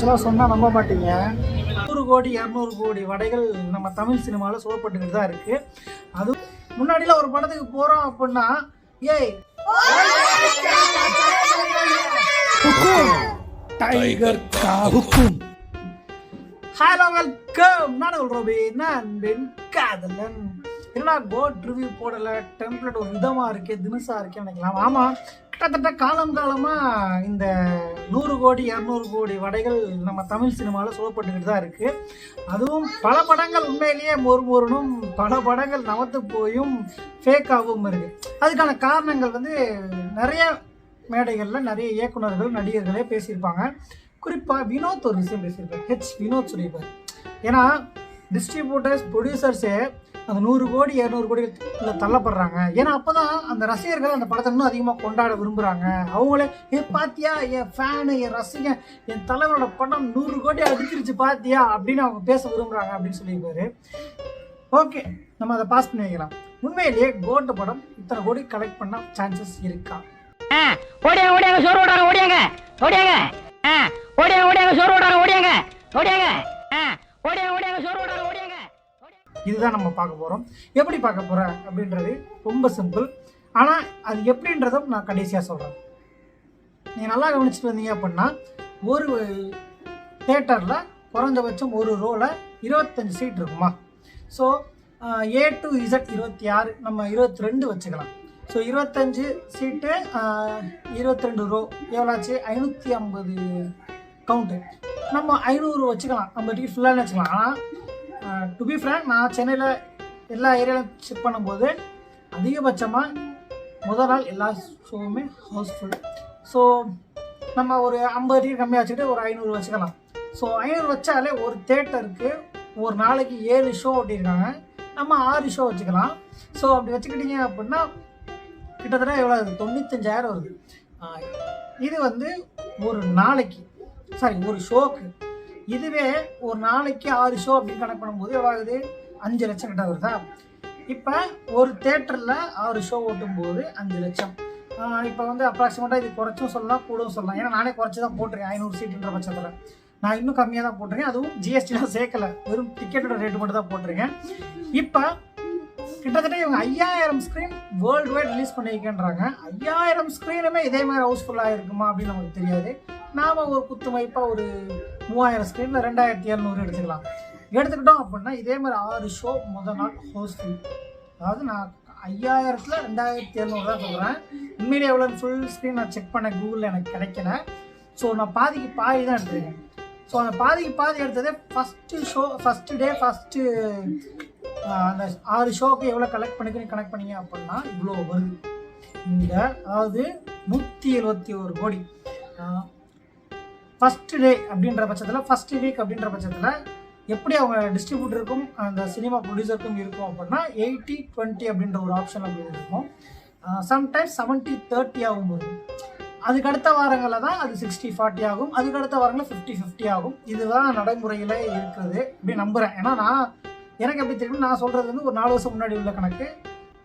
ஆக்சுவலாக சொன்னால் நம்ப மாட்டீங்க, 100 கோடி 200 கோடி வடைகள் நம்ம தமிழ் சினிமாவில் சுடப்பட்டுக்கிட்டு தான் இருக்குது. அது முன்னாடியில் ஒரு படத்துக்கு போகிறோம் அப்படின்னா, ஏய் டைகர் கா ஹுக்கும். ஹலோ வெல்கம், நான் ரோபி, நான் காதலன். என்னடா கோட் ரிவ்யூ போடலை, டெம்ப்ளேட் ஒரு விதமாக இருக்குது, தினசாக இருக்கேன்னு நினைக்கலாம். ஆமாம், கிட்டத்தட்ட காலமாக இந்த 100 கோடி 200 கோடி வடைகள் நம்ம தமிழ் சினிமாவில் சுடப்பட்டுக்கிட்டு தான் இருக்குது. அதுவும் பல படங்கள் உண்மையிலேயே மொறுமொருனும், பல படங்கள் நமத்து போயும் ஃபேக்காகவும் இருக்குது. அதுக்கான காரணங்கள் வந்து நிறைய மேடைகளில் நிறைய இயக்குநர்கள் நடிகர்களே பேசியிருப்பாங்க. குறிப்பாக வினோத் ஒரு விஷயம் பேசியிருப்பார், வினோத் சொல்லியிருப்பார். ஏன்னா டிஸ்ட்ரிபியூட்டர்ஸ் ப்ரொடியூசர்ஸே அந்த 100 கோடி 200 கோடியில் தள்ளப்படுறாங்க. ஏன்னா அப்போ தான் அந்த ரசிகர்கள் அந்த படத்தை இன்னும் அதிகமாக கொண்டாட விரும்புகிறாங்க. அவங்களே பாத்தியா, என் ஃபேனு, என் ரசிகன், என் தலைவரோட படம் 100 கோடி அடிச்சிருச்சு பாத்தியா அப்படின்னு அவங்க பேச விரும்புகிறாங்க அப்படின்னு சொல்லியிருப்பாரு. ஓகே, நம்ம அதை பாஸ் பண்ணி வைக்கலாம். உண்மையிலேயே கோட்டு படம் இத்தனை கோடி கலெக்ட் பண்ண சான்சஸ் இருக்கா? ஓடியாங்க ஓடியாங்க சோறு ஓடாங்க, ஓடியாங்க ஓடியாங்க ஓடியாங்க ஓடியாங்க சோறு ஓடாங்க, ஓடியாங்க ஓடியாங்க ஓடியாங்க ஓடியாங்க சோறு ஓடாங்க, ஓடியாங்க. இதுதான் நம்ம பார்க்க போகிறோம். எப்படி பார்க்க போகிறேன் அப்படின்றது ரொம்ப சிம்பிள். ஆனால் அது எப்படின்றதும் நான் கடைசியாக சொல்கிறேன். நீங்கள் நல்லா கவனிச்சுட்டு வந்தீங்க அப்படின்னா, ஒரு தேட்டரில் குறைஞ்சபட்சம் ஒரு ரோவில் 25 சீட் இருக்குமா. ஸோ A to Z 26, நம்ம 22 வச்சுக்கலாம். ஸோ 25 சீட்டு 22 ரோ எவ்வளோச்சு, 550 கவுண்ட்டு. நம்ம 500 வச்சுக்கலாம், நம்ம டிக்கெட் ஃபுல்லாக வச்சுக்கலாம். ஆனால் டு பி ஃப்ரேங்க், நான் சென்னையில் எல்லா ஏரியாவிலும் செக் பண்ணும்போது அதிகபட்சமாக முதல் நாள் எல்லா ஷோவுமே ஹவுஸ்ஃபுல். ஸோ நம்ம ஒரு 50 டிக்கெட் கம்மியாக வச்சுக்கிட்டு ஒரு 500 வச்சுக்கலாம். ஸோ 500 வச்சாலே ஒரு தேட்டருக்கு ஒரு நாளைக்கு 7 ஷோ ஓட்டியிருக்காங்க, நம்ம 6 ஷோ வச்சுக்கலாம். ஸோ அப்படி வச்சுக்கிட்டீங்க அப்படின்னா கிட்டத்தட்ட எவ்வளோ வருது, 95,000 வருது. இது வந்து ஒரு நாளைக்கு, ஒரு ஷோக்கு. இதுவே ஒரு நாளைக்கு 6 ஷோ அப்படின்னு கணக்கு பண்ணும்போது எவ்வளோ ஆகுது, 5 லட்சம் கிட்ட வருதா. இப்போ ஒரு தேட்டரில் 6 ஷோ ஓட்டும் போது 5 லட்சம். இப்போ வந்து அப்ராக்சிமேட்டாக இது குறைச்சும் சொல்லலாம், கூடவும் சொல்லலாம். ஏன்னா நானே குறைச்சி தான் போட்டிருக்கேன் 500 சீட்டுன்ற பட்சத்தில். நான் இன்னும் கம்மியாக தான் போட்டிருக்கேன், அதுவும் ஜிஎஸ்டிலாம் சேர்க்கலை, வெறும் டிக்கெட்டோட ரேட்டு மட்டும் தான் போட்டிருக்கேன். இப்போ கிட்டத்தட்ட இவங்க 5000 ஸ்க்ரீன் வேர்ல்டு வைட் ரிலீஸ் பண்ணியிருக்கேன்றாங்க. 5000 ஸ்க்ரீனுமே இதே மாதிரி ஹவுஸ்ஃபுல்லாக இருக்குமா அப்படின்னு நமக்கு தெரியாது. நாம் ஒரு குத்துமைப்பாக ஒரு 3000 ஸ்க்ரீனில் 2700 எடுத்துக்கலாம். எடுத்துக்கிட்டோம் அப்படின்னா இதே மாதிரி 6 ஷோ முதல் நாள் ஹவுஸ்ஃபுல். அதாவது நான் 5000ல் 2700 தான் சொல்கிறேன். உண்மையிலே எவ்வளோ ஃபுல் ஸ்க்ரீன் நான் செக் பண்ண கூகுளில் எனக்கு கிடைக்கல. ஸோ நான் பாதிக்கு பாதி தான் எடுத்துருக்கேன். ஸோ அந்த பாதிக்கு பாதி எடுத்ததே ஃபஸ்ட்டு டே அந்த 6 ஷோக்கு எவ்வளோ கலெக்ட் கனெக்ட் பண்ணிங்க அப்படின்னா இவ்வளோ வருது. இந்த அதாவது 171 கோடி. ஃபஸ்ட்டு டே அப்படின்ற பட்சத்தில், ஃபஸ்ட்டு வீக் அப்படின்ற பட்சத்தில் எப்படி அவங்க டிஸ்ட்ரிபியூட்டருக்கும் அந்த சினிமா ப்ரொடியூசருக்கும் இருக்கும் அப்படின்னா 80-20 அப்படின்ற ஒரு ஆப்ஷன் அப்படி இருக்கும். சம்டைம்ஸ் 70-30 ஆகும் வரும். அதுக்கு அடுத்த வாரங்களில் தான் அது 60-40 ஆகும். அதுக்கு அடுத்த வாரங்களில் 50-50 ஆகும். இதுதான் நடைமுறையில் இருக்கிறது அப்படி நம்புகிறேன். ஏன்னா எனக்கு எப்படி தெரியும், நான் சொல்கிறது வந்து ஒரு 4 வருஷம் முன்னாடி உள்ள கணக்கு.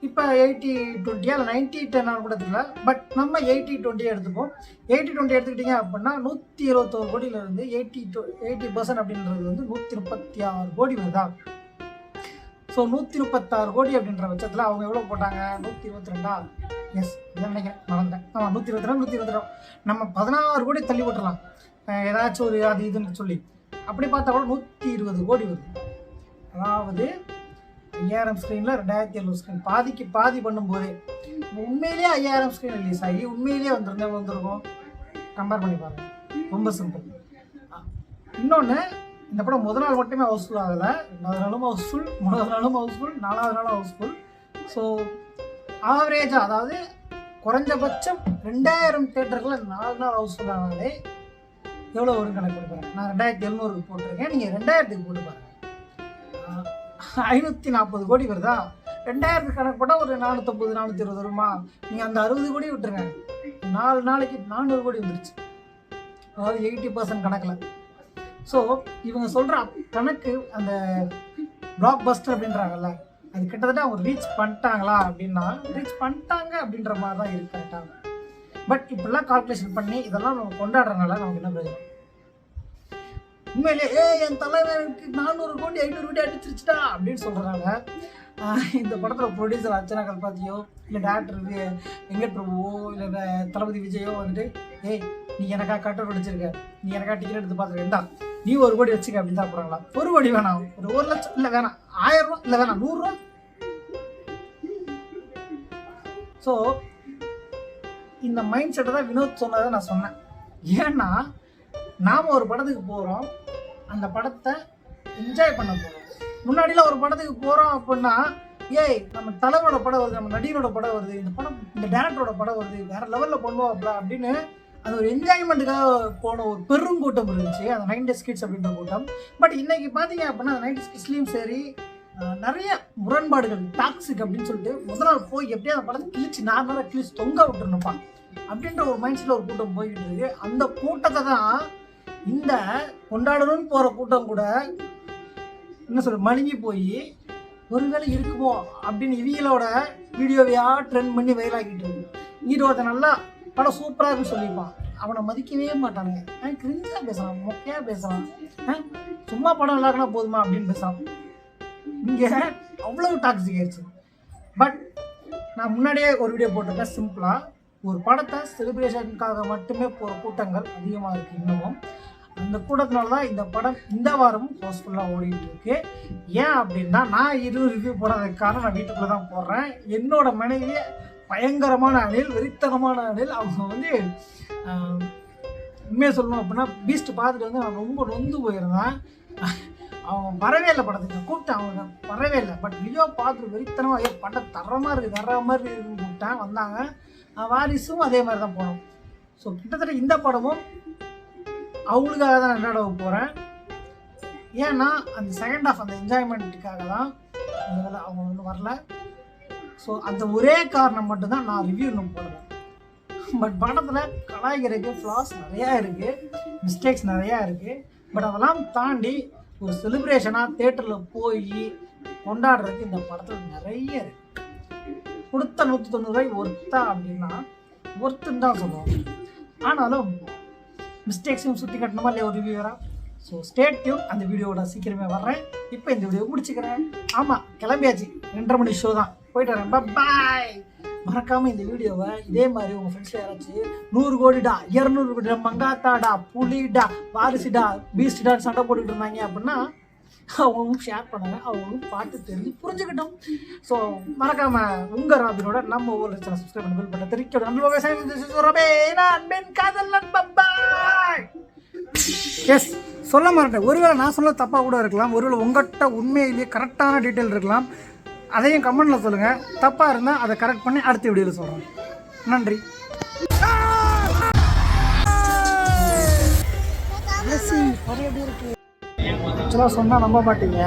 இப்போ 80-20 இல்லை 90-10 கூட தெரியல. பட் நம்ம 80-20 எடுத்துப்போம். 80-20 எடுத்துக்கிட்டிங்க அப்படின்னா 121 கோடியிலேருந்து 80% அப்படின்றது வந்து 136 கோடி வருதா. ஸோ 136 கோடி அப்படின்ற பட்சத்தில் அவங்க எவ்வளோ போட்டாங்க, 122. எஸ், இதான் நினைக்கிறேன், மறந்தேன். ஆமாம், 122. நம்ம 16 கோடி தள்ளி போட்டுடலாம், ஏதாச்சும் ஒரு அது இதுன்னு சொல்லி. அப்படி பார்த்தா கூட 120 கோடி வருது. அதாவது 5000 ஸ்க்ரீனில் 2700 ஸ்க்ரீன், பாதிக்கு பாதி பண்ணும்போதே உண்மையிலேயே 5000 ஸ்க்ரீன் ரிலீஸ் ஆகி உண்மையிலேயே வந்திருக்கும். கம்பேர் பண்ணி பாருங்கள், ரொம்ப சிம்பிள். இன்னொன்று, இந்த படம் முதல் நாள் மட்டுமே ஹவுஸ்ஃபுல் ஆகலை, 2வது நாளும் ஹவுஸ்ஃபுல், 3வது நாளும் ஹவுஸ்ஃபுல், 4வது நாளும் ஹவுஸ்ஃபுல். ஸோ ஆவரேஜாக, அதாவது குறைஞ்சபட்சம் 2000 தேட்டர்களில் 4 நாள் ஹவுஸ்ஃபுல் ஆனாலே எவ்வளோ வரும் கணக்கு கொடுக்குறேன். நான் 2700 போட்டிருக்கேன், நீங்கள் 2000க்கு போட்டு பாருங்கள், 540 கோடி வருதா. 2000 கணக்கு போட்டால் ஒரு 450-420 வருமா. நீங்கள் அந்த 60 கோடி விட்டுருங்க, 4 நாளைக்கு 400 கோடி வந்துருச்சு. அதாவது 80% கணக்கில். ஸோ இவங்க சொல்கிற கணக்கு, அந்த பிளாக் பஸ்டர் அப்படின்றாங்கல்ல, அது கிட்டத்தட்ட அவங்க ரீச் பண்ணிட்டாங்களா அப்படின்னா ரீச் பண்ணிட்டாங்க அப்படின்ற மாதிரி தான் இருக்கு கரெக்டாக. பட் இப்படிலாம் கால்குலேஷன் பண்ணி இதெல்லாம் நம்ம கொண்டாடுறதுனால நமக்கு என்ன பிரயோஜனம்? உண்மையிலே என் தலைவனுக்கு 400 கோடி 500 கோடி அடிச்சிருச்சுடா அப்படின்னு சொல்கிறாங்க. இந்த படத்தில் ப்ரொடியூசர் அர்ச்சனா கல்பாத்தியோ இல்லை டேரக்டர் வெங்கட் பிரபுவோ இல்லை தளபதி விஜயோ வந்துட்டு ஏய் நீ எனக்கா கட்டர் அடிச்சிருக்க, நீ எனக்கா டிக்கெட் எடுத்து பார்த்துருக்கா, நீ 1 கோடி வச்சுக்க அப்படின்னு தான் போகிறாங்களா? 1 கோடி வேணாம், ஒரு 1 லட்சம் இல்லை வேணாம், 1000 ரூபா இல்லை வேணாம், 100 ரூபா. ஸோ இந்த மைண்ட் செட்டை தான் வினோத் சொன்னதை நான் சொன்னேன். ஏன்னா நாம் ஒரு படத்துக்கு போகிறோம், அந்த படத்தை என்ஜாய் பண்ண போகிறோம். முன்னாடிலாம் ஒரு படத்துக்கு போகிறோம் அப்படின்னா ஏய் நம்ம தலைவரோட படம் வருது, நம்ம நடிகரோட படம் வருது, இந்த படம் இந்த டேரக்டரோட படம் வருது, வேறு லெவலில் பண்ணுவோம்ல அப்படின்னு அது ஒரு என்ஜாய்மெண்ட்டுக்காக போன ஒரு பெருங்கூட்டம் இருந்துச்சு, அந்த 90s கிட்ஸ் அப்படின்ற கூட்டம். பட் இன்னைக்கு பார்த்தீங்க அப்படின்னா அந்த 90s கிட்ஸ்லேயும் சரி நிறைய முரண்பாடுகள் டாக்ஸிக் அப்படின்னு சொல்லிட்டு முதல் நாள் போய் எப்படியா அந்த படத்தை கிழிச்சு நார்மலாக கிழிச்சு தொங்க விட்டுருப்பான் அப்படின்ற ஒரு மைண்ட் செட்டில் ஒரு கூட்டம் போய்கிட்டு இருக்கு. அந்த கூட்டத்தை தான் இந்த கொண்டாடணும்னு போகிற கூட்டம் கூட என்ன சொல்ற மழுங்கி போய் ஒருவேளை இருக்குமோ அப்படின்னு இவங்களோட வீடியோவையா ட்ரெண்ட் பண்ணி வயலாக்கிட்டு இருக்கு. ஒருத்தன் நல்லா படம் சூப்பராக இருக்குன்னு சொல்லியிருப்பான், அவனை மதிக்கவே மாட்டானுங்க. கிரிஞ்சா பேசலாம், மொக்கையா பேசலாம், சும்மா படம் நல்லா இருக்குன்னா போதுமா அப்படின்னு பேசலாம். இங்கே அவ்வளவு டாக்ஸிக் ஆயிடுச்சு. பட் நான் முன்னாடியே ஒரு வீடியோ போட்டிருக்கேன், சிம்பிளாக ஒரு படத்தை செலிப்ரேஷனுக்காக மட்டுமே போகிற கூட்டங்கள் அதிகமாக இருக்குது இன்னமும். அந்த கூட்டத்தினால தான் இந்த படம் இந்த வாரமும் ஹவுஸ்ஃபுல்லாக ஓடிட்டு இருக்கு. ஏன் அப்படின்னா நான் ரிவ்யூ போடுறதுக்கு காரணம் நான் வீட்டுக்குள்ளே தான் போடுறேன். என்னோட மனைவி பயங்கரமான அணில், வெறித்தனமான அணில். அவங்க வந்து உண்மையாக சொல்லணும் அப்படின்னா பீஸ்ட் பார்த்துட்டு வந்து நான் ரொம்ப நொந்து போயிருந்தேன். அவங்க வரவே இல்லை படத்துக்கு, கூப்பிட்டேன், அவங்க வரவே இல்லை. பட் வீடியோ பார்த்துட்டு வெறித்தனமாக படம் தரமாக இருக்குது தர மாதிரி இருக்குன்னு கூப்பிட்டேன், வந்தாங்க. வாரிசும் அதே மாதிரி தான் போனோம். ஸோ கிட்டத்தட்ட இந்த படமும் அவங்களுக்காக தான் கொண்டாட போகிறேன். ஏன்னா அந்த செகண்ட் ஹாஃப் அந்த என்ஜாய்மெண்ட்டுக்காக தான் அதில் அவங்க ஒன்றும் வரல. ஸோ அந்த ஒரே காரணம் மட்டும்தான் நான் ரிவ்யூ இன்னும் போடுறேன். பட் படத்தில் கலாய்க்கிறதுக்கு ஃப்ளாஸ் நிறையா இருக்குது, மிஸ்டேக்ஸ் நிறையா இருக்குது. பட் அதெல்லாம் தாண்டி ஒரு செலிப்ரேஷனாக தேட்டரில் போய் கொண்டாடுறதுக்கு இந்த படத்தில் நிறைய இருக்குது. கொடுத்த 190 ரூபாய் ஒர்த்தா அப்படின்னா ஒர்த்துன்னு தான் சொல்லுவோம். ஆனாலும் மிஸ்டேக்ஸையும் சுற்றி கட்டணுமா இல்லையா ஒரு ரிவ்யூவராக? ஸோ ஸ்டே டியூன், அந்த வீடியோட சீக்கிரமே வர்றேன். இப்போ இந்த வீடியோ முடிச்சுக்கிறேன். ஆமாம் கிளம்பியாச்சு, 2:30 மணி ஷோ தான், போயிட்டு வரேன், பாய். மறக்காமல் இந்த வீடியோவை இதே மாதிரி உங்கள் ஃப்ரெண்ட்ஸில் யாராச்சும் 100 கோடிடா 200 கோடிடா மங்காத்தாடா புலிடா வாரிசுடா பீஸ்டான்னு சண்டை போட்டுக்கிட்டு இருந்தாங்க அப்படின்னா அவங்களும் ஷேர் பண்ணுங்க, அவங்களும் பாட்டு தெரிஞ்சு புரிஞ்சுக்கிட்டோம். ஸோ மறக்காமல் உங்கள் ராபினோட நம்ம ஊரில் சேனல் சப்ஸ்கிரைப் பண்ணி பில் பண்ண தெரிவிக்க எஸ் சொல்ல மாட்டேன். ஒருவேளை நான் சொல்ல தப்பாக கூட இருக்கலாம், ஒருவேளை உங்கள்கிட்ட உண்மையிலேயே கரெக்டான டீட்டெயில் இருக்கலாம், அதையும் கமெண்ட்டில் சொல்லுங்கள். தப்பாக இருந்தால் அதை கரெக்ட் பண்ணி அடுத்த வீடியோவில் சொல்கிறேன். நன்றி. ஆக்சுவலாக சொன்னால் நம்ப மாட்டீங்க,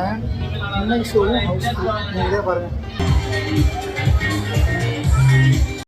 இன்னைக்கு ஷோவும் ஹவுஸ்ஃபுல். நீங்கள் இதே பாருங்கள்.